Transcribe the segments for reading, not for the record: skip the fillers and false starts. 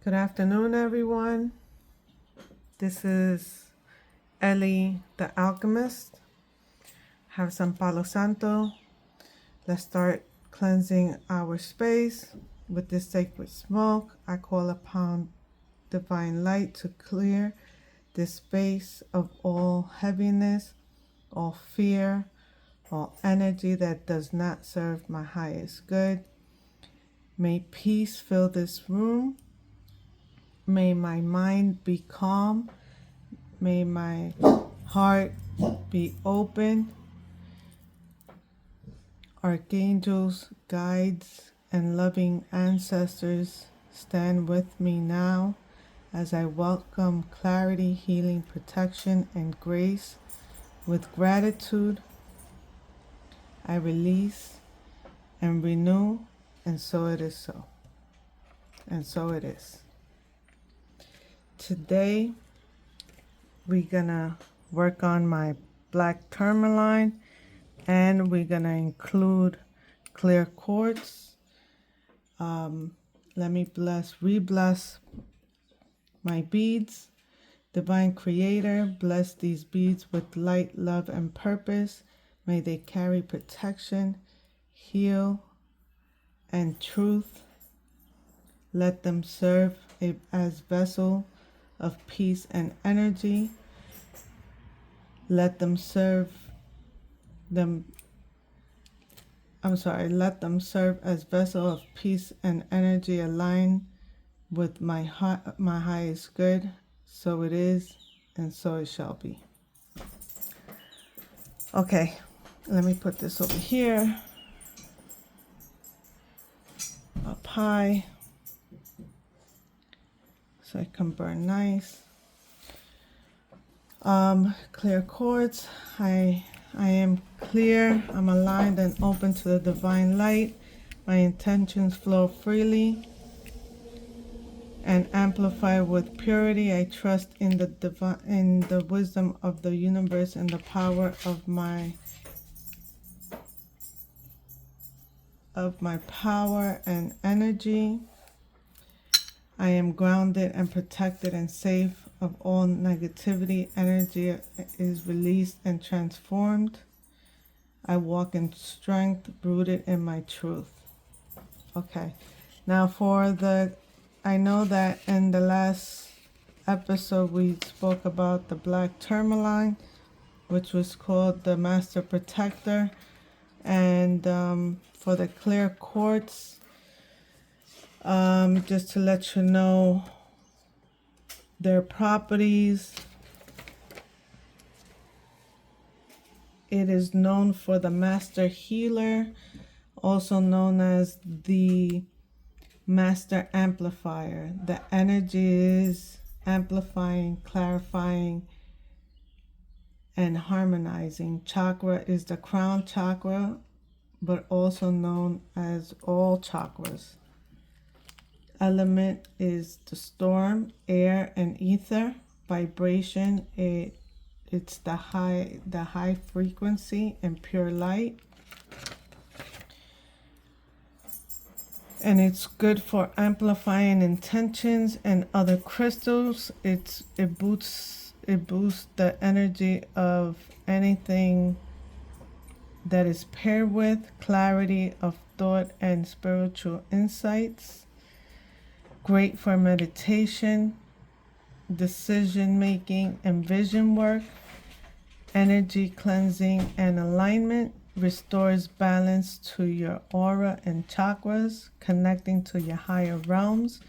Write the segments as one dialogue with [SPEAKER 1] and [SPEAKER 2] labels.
[SPEAKER 1] Good afternoon, everyone. This is Elly the Alchemist. Have some Palo Santo. Let's start cleansing our space with this sacred smoke. I call upon divine light to clear this space of all heaviness, all fear, all energy that does not serve my highest good. May peace fill this room. May my mind be calm. May my heart be open. Archangels, guides, and loving ancestors stand with me now as I welcome clarity, healing, protection, and grace. With gratitude, I release and renew, and so it is so. And so it is. Today, we're gonna work on my Black Tourmaline, and we're gonna include Clear Quartz. Let me re-bless my beads. Divine Creator, bless these beads with light, love, and purpose. May they carry protection, heal, and truth. Let them serve as vessel of peace and energy. Let them serve as vessel of peace and energy aligned with my highest good. So it is, and so it shall be. Okay, let me put this over here, up high, so it can burn nice. Clear quartz. I am clear. I'm aligned and open to the divine light. My intentions flow freely and amplify with purity. I trust in the wisdom of the universe and the power of my power and energy. I am grounded and protected and safe of all negativity. Energy is released and transformed. I walk in strength, rooted in my truth. Okay, now I know that in the last episode we spoke about the Black Tourmaline, which was called the Master Protector, and for the Clear Quartz, just to let you know their properties. It is known for the Master Healer, also known as the Master Amplifier. The energy is amplifying, clarifying, and harmonizing. Chakra is the crown chakra, but also known as all chakras. Element is the storm, air, and ether. Vibration, it's the high frequency and pure light. And it's good for amplifying intentions and other crystals. It boosts the energy of anything that is paired with clarity of thought and spiritual insights. Great for meditation, decision making, and vision work. Energy cleansing and alignment. Restores balance to your aura and chakras, connecting to your higher realms.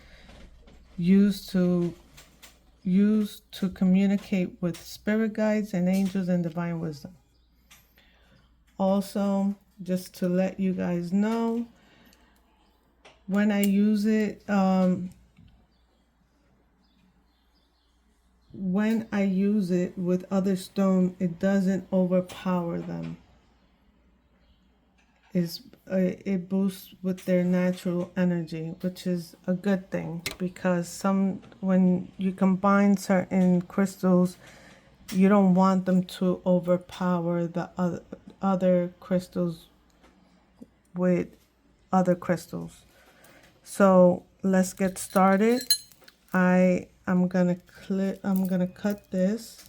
[SPEAKER 1] Used to communicate with spirit guides and angels and divine wisdom. Also, just to let you guys know, when I use it, with other stone, it doesn't overpower them. It boosts with their natural energy, which is a good thing, because when you combine certain crystals, you don't want them to overpower the other crystals with other crystals. So let's get started. I'm gonna cut this.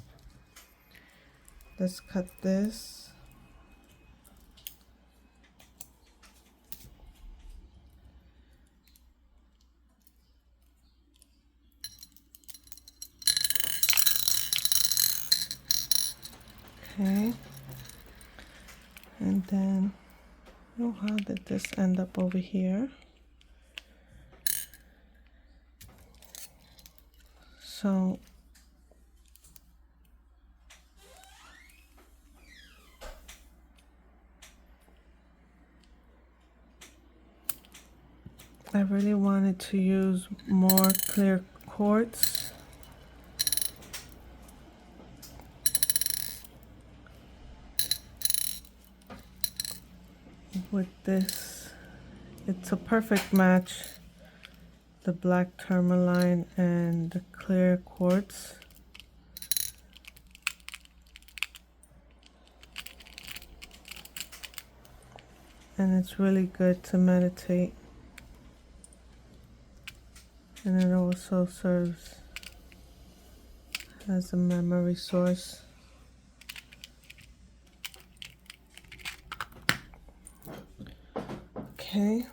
[SPEAKER 1] Let's cut this. Okay. And then, oh, how did this end up over here? So I really wanted to use more clear quartz. With this, it's a perfect match, the black tourmaline and the clear quartz. And it's really good to meditate. And it also serves as a memory source. Okay.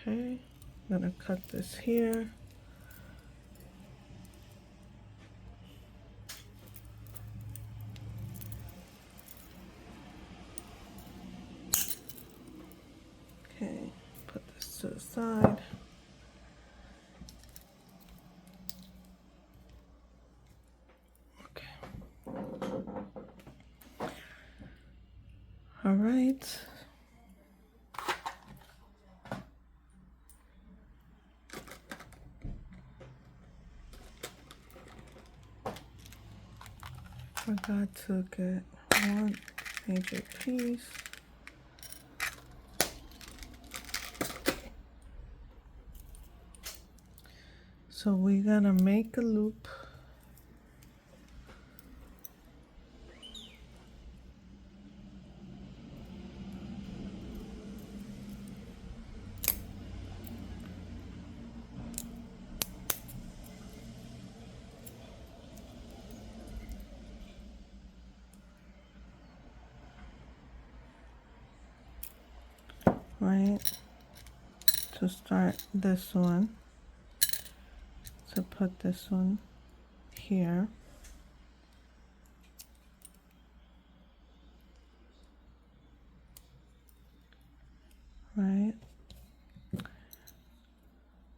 [SPEAKER 1] Okay, I'm gonna cut this here. Okay, put this to the side. Okay. All right. Forgot to get one major piece. So we're gonna make a loop. Right, to start this one, to put this one here. Right,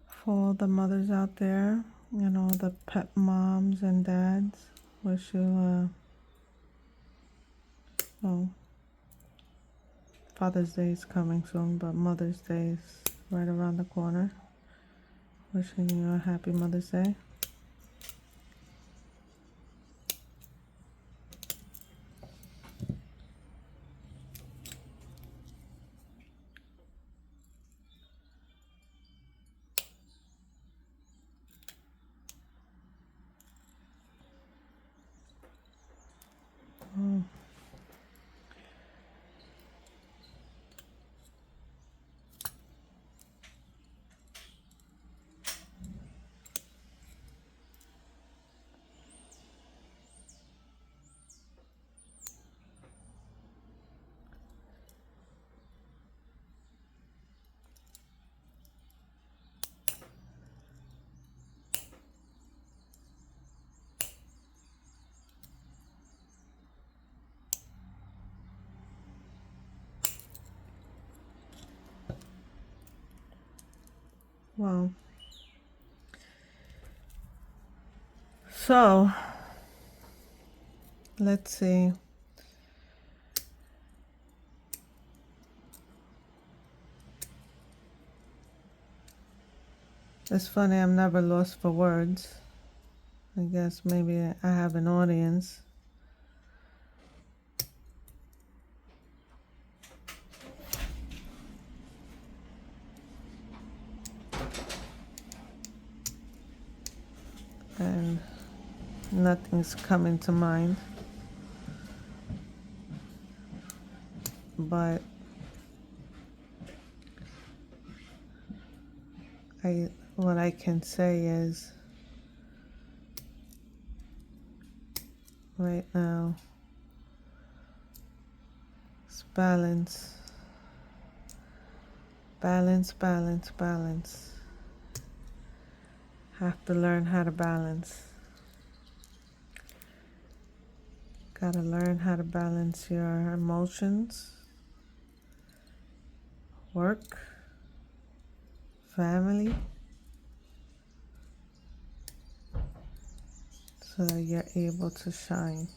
[SPEAKER 1] for all the mothers out there, you know, the pet moms and dads, wish you well, Father's Day is coming soon, but Mother's Day is right around the corner. Wishing you a happy Mother's Day. Oh. Well, so let's see. It's funny, I'm never lost for words. I guess maybe I have an audience. And nothing's coming to mind. But what I can say is right now it's balance. Balance, balance, balance. Have to learn how to balance. Gotta learn how to balance your emotions, work, family, so that you're able to shine.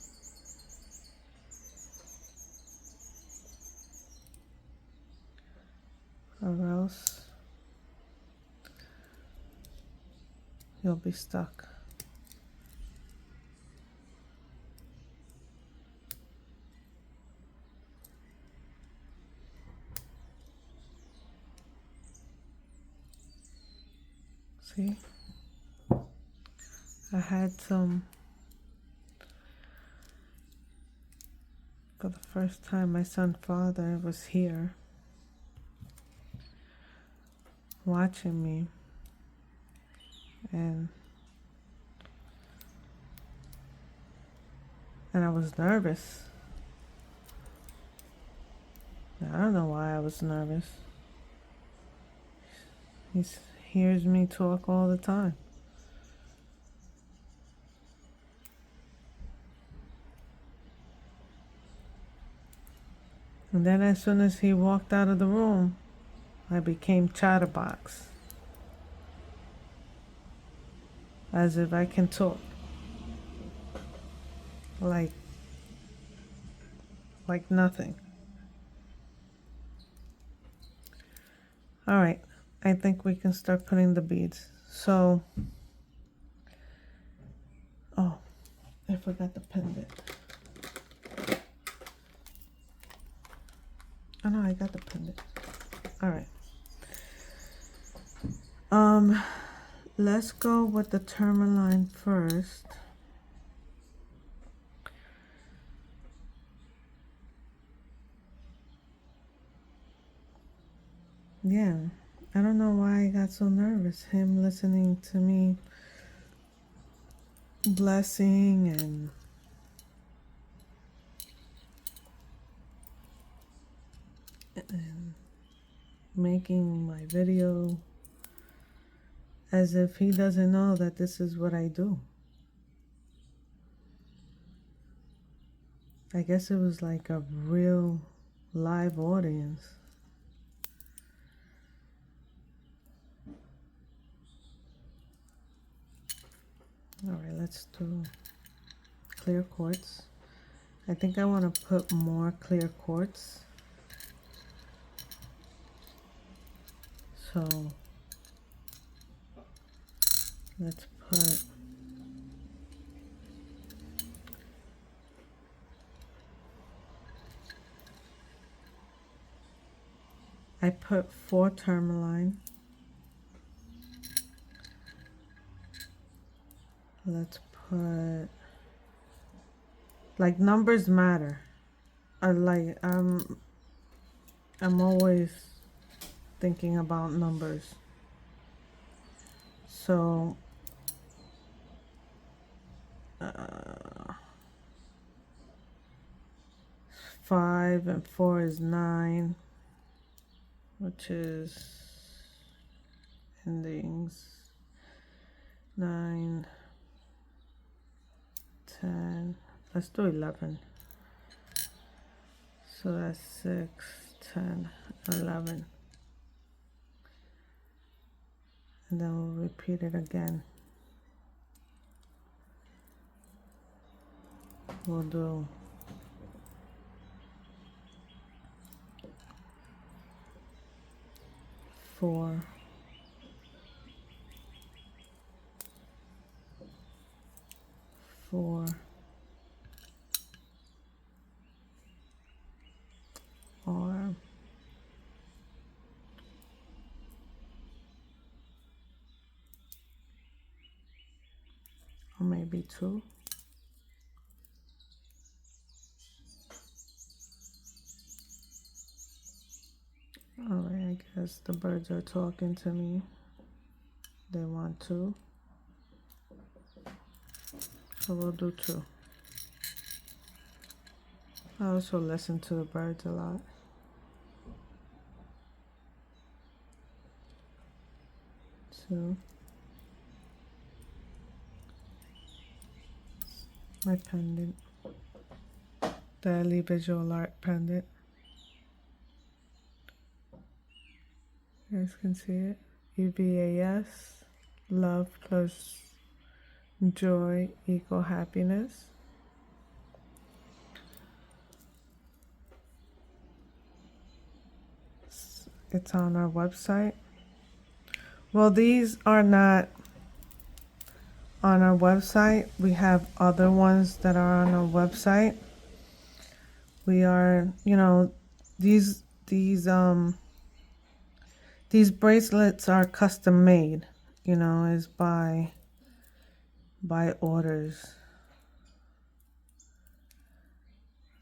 [SPEAKER 1] Or else you'll be stuck. See? I had some, for the first time, my son's father was here watching me, and I was nervous. I don't know why I was nervous. He hears me talk all the time. And then as soon as he walked out of the room, I became chatterbox. As if I can talk. Like nothing. All right, I think we can start putting the beads. So, oh, I forgot the pendant. Oh no, I got the pendant. All right. Let's go with the Tourmaline first. Yeah, I don't know why I got so nervous. Him listening to me blessing and making my video as if he doesn't know that this is what I do. I guess it was like a real live audience. All right, let's do clear quartz. I think I want to put more clear quartz. So let's put I put 4 tourmaline. Let's put, like, numbers matter. I'm always thinking about numbers. So 5 and 4 is 9, which is endings 9, 10. Let's do 11. So that's 6, 10, 11. And then we'll repeat it again. We'll do 4, 4, or maybe 2. Alright, I guess the birds are talking to me. They want 2. So we'll do 2. I also listen to the birds a lot. So my pendant, the Elly Visual Art pendant. You guys can see it. EVAS, love plus joy equal happiness. It's on our website. Well, these are not on our website. We have other ones that are on our website. We are, you know, these bracelets are custom made, you know, is by orders.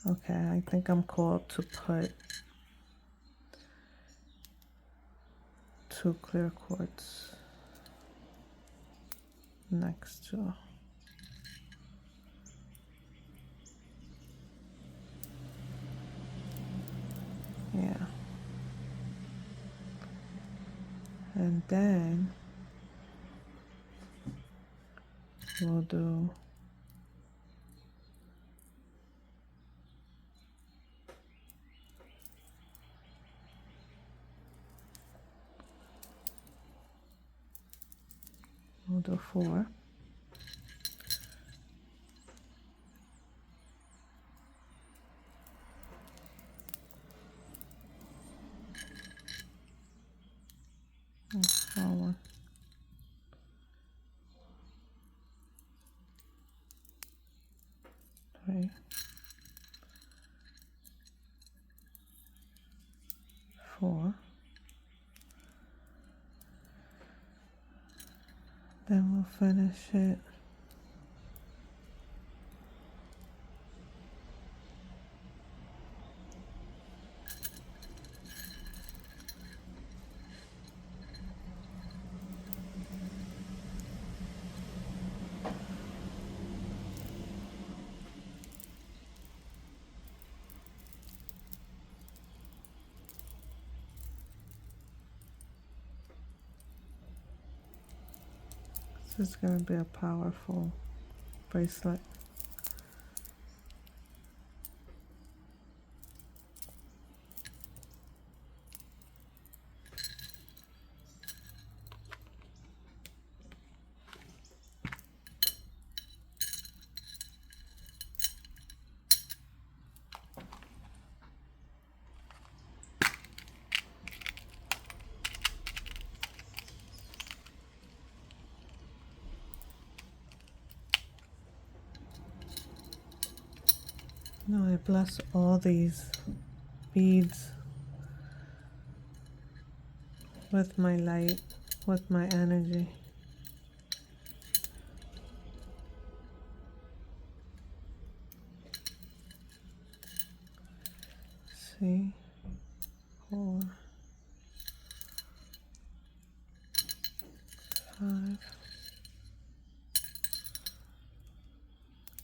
[SPEAKER 1] Okay, I think I'm called to put 2 clear quartz next to. Yeah. And then we'll do we'll do 4. Small one. 3, 4. Then we'll finish it. This is going to be a powerful bracelet. Now I bless all these beads with my light, with my energy. See? 4, 5.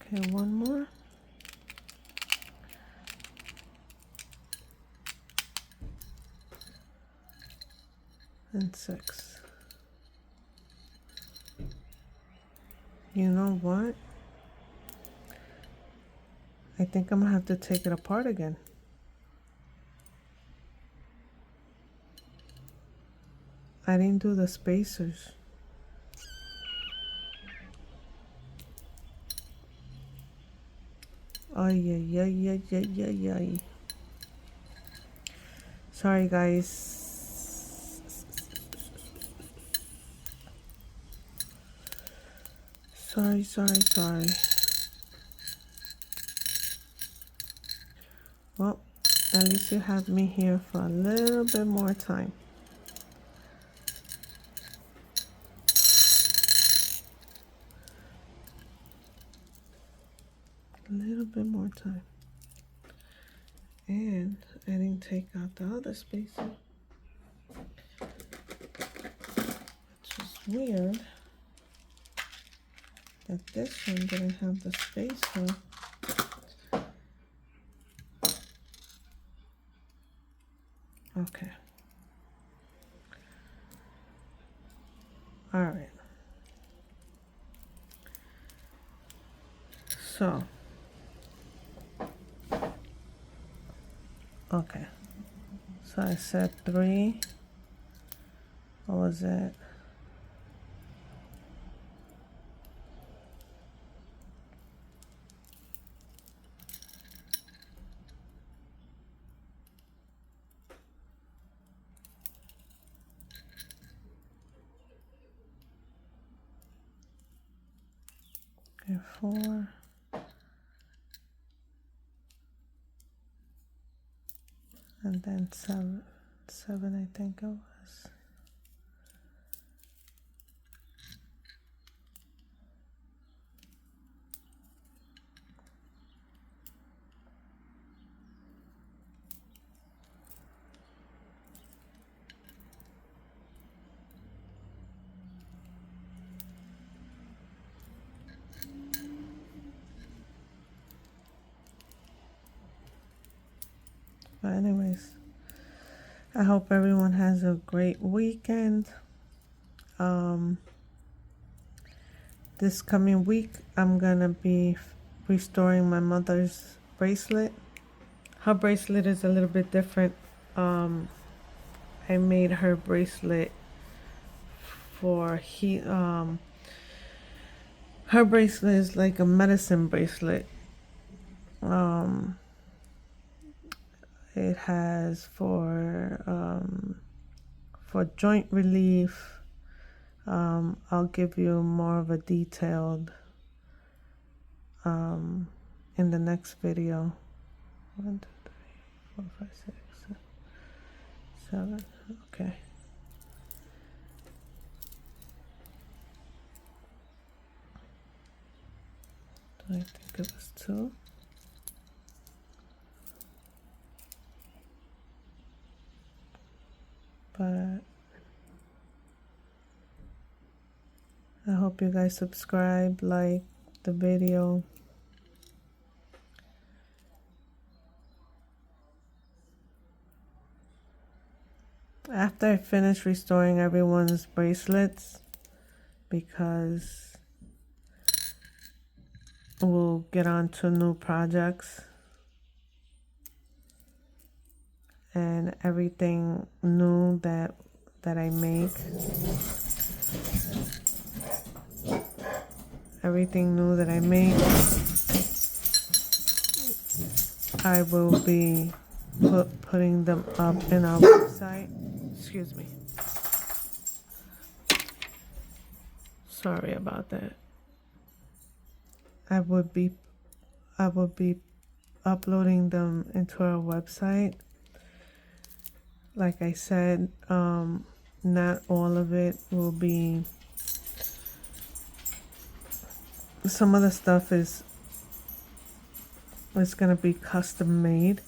[SPEAKER 1] Okay, one more. And 6. You know what? I think I'm gonna have to take it apart again. I didn't do the spacers. Ay, ay, ay, ay, ay, ay, ay. Sorry, guys. Sorry. Well, at least you have me here for a little bit more time. A little bit more time. And I didn't take out the other spacer, which is weird that this one didn't have the spacer. Okay. All right. So, okay. So I said 3. What was it? Okay, 4. And then 7. 7, I think it was. But anyways, I hope everyone has a great weekend. This coming week, I'm gonna be restoring my mother's bracelet. Her bracelet is a little bit different. I made her bracelet for her bracelet is like a medicine bracelet. It has for joint relief. I'll give you more of a detailed in the next video. 1, 2, 3, 4, 5, 6, 7. Okay. I think it was 2. But I hope you guys subscribe, like the video. After I finish restoring everyone's bracelets, because we'll get on to new projects and everything new that I make. Everything new that I make, I will be putting them up in our website. Excuse me. Sorry about that. I would be uploading them into our website. Like I said, not all of it will be. Some of the stuff is gonna be custom made.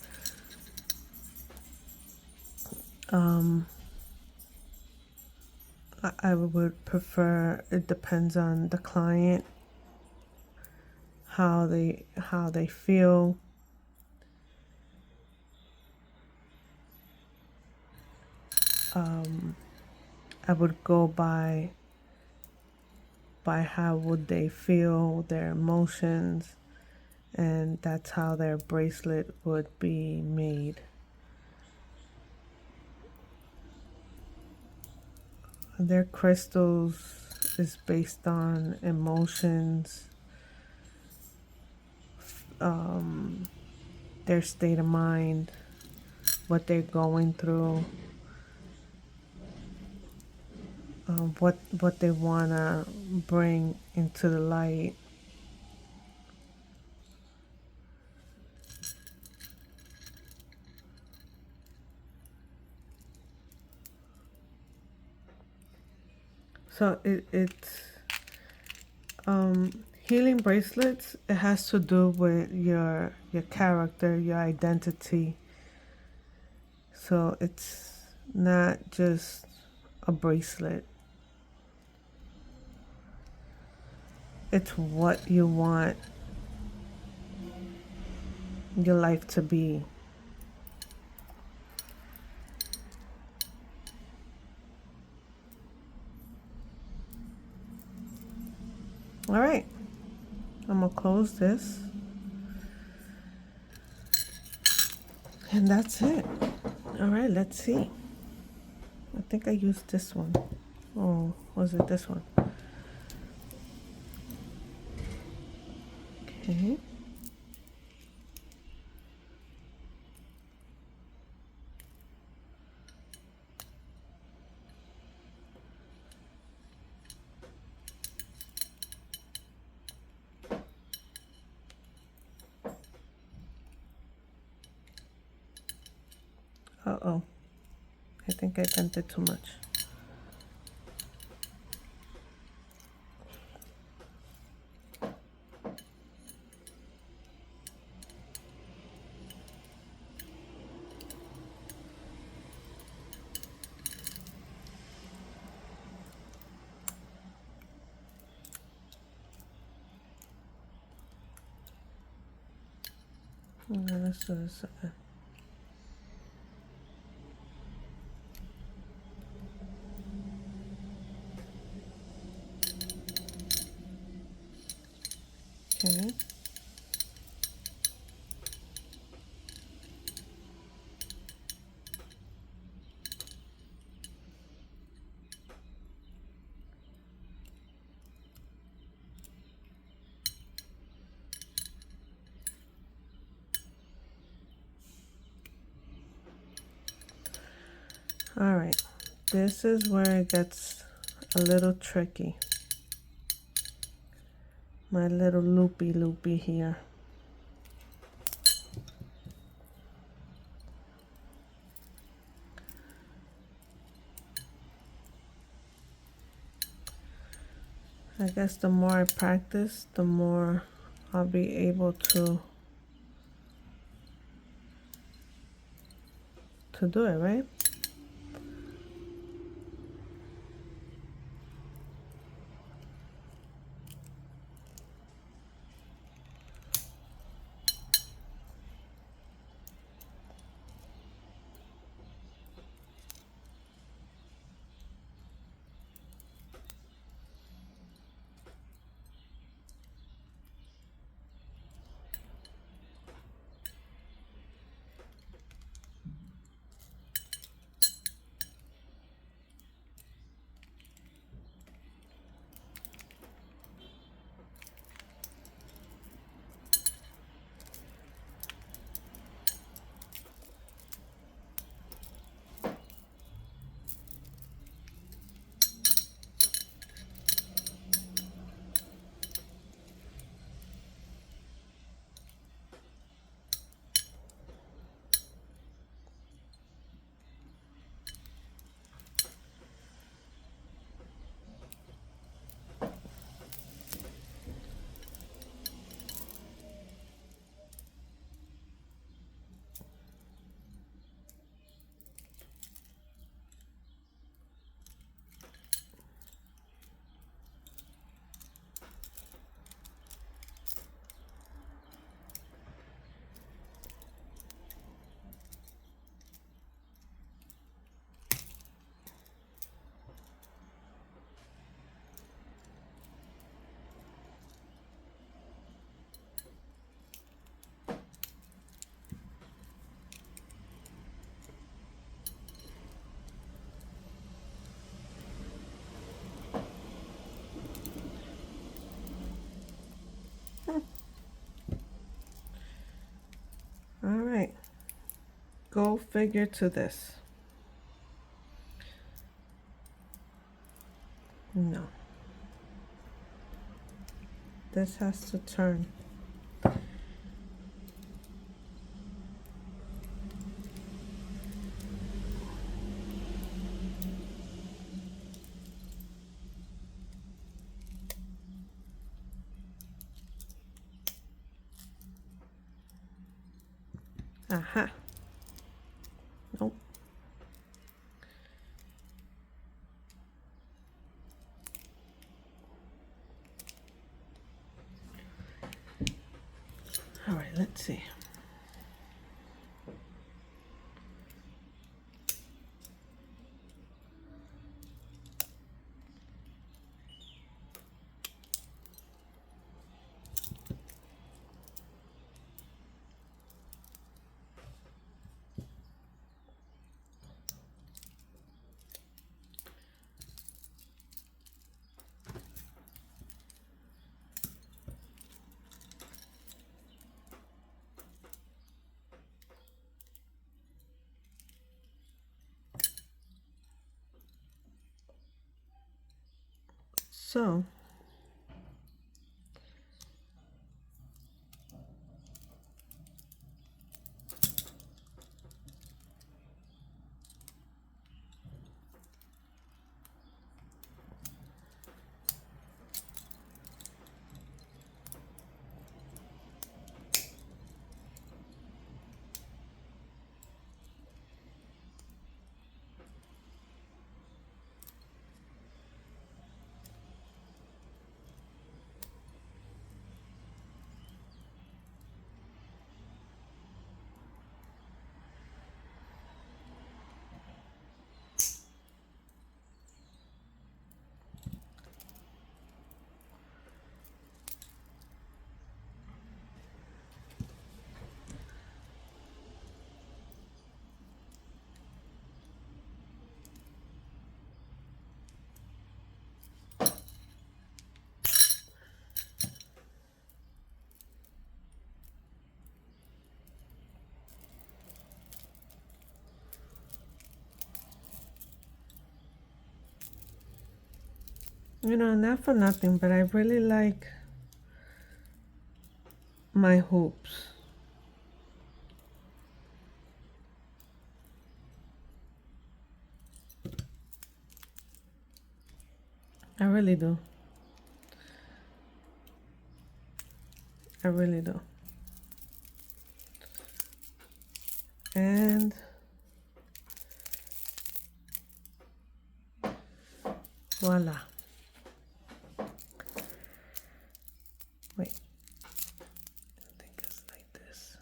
[SPEAKER 1] I would prefer, it depends on the client, how they feel. I would go by how would they feel, their emotions, and that's how their bracelet would be made. Their crystals is based on emotions, their state of mind, what they're going through, what they want to bring into the light. So it's healing bracelets. It has to do with your character, your identity. So it's not just a bracelet. It's what you want your life to be. All right, I'm gonna close this. And that's it. All right, let's see. I think I used this one. Oh, was it this one? Okay. Uh-oh. I think I bent it too much. Let's do this again. Okay. All right. This is where it gets a little tricky. My little loopy here. I guess the more I practice, the more I'll be able to do it, right? All right. Go figure to this. No. This has to turn. Aha. Nope. All right, let's see. So, you know, not for nothing, but I really like my hoops. I really do. I really do. And voila. Wait. I think it's like this.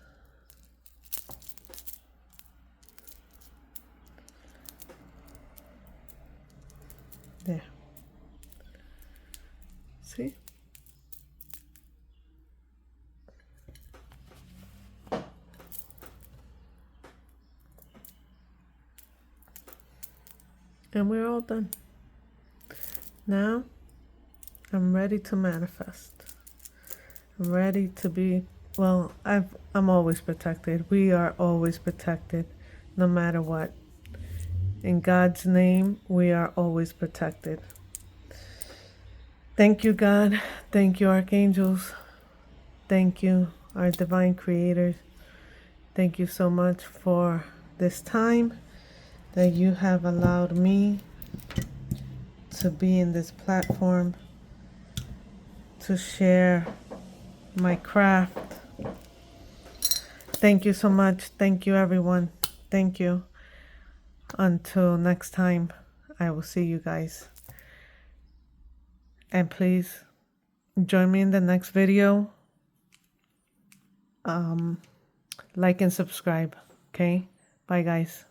[SPEAKER 1] There. See? And we're all done. Now, I'm ready to manifest. I'm ready to be, well, I'm always protected. We are always protected, no matter what. In God's name, we are always protected. Thank you, God. Thank you, archangels. Thank you, our divine creators. Thank you so much for this time that you have allowed me to be in this platform, to share my craft. Thank you so much. Thank you, everyone. Thank you. Until next time, I will see you guys. And please join me in the next video. Like and subscribe. Okay? Bye, guys.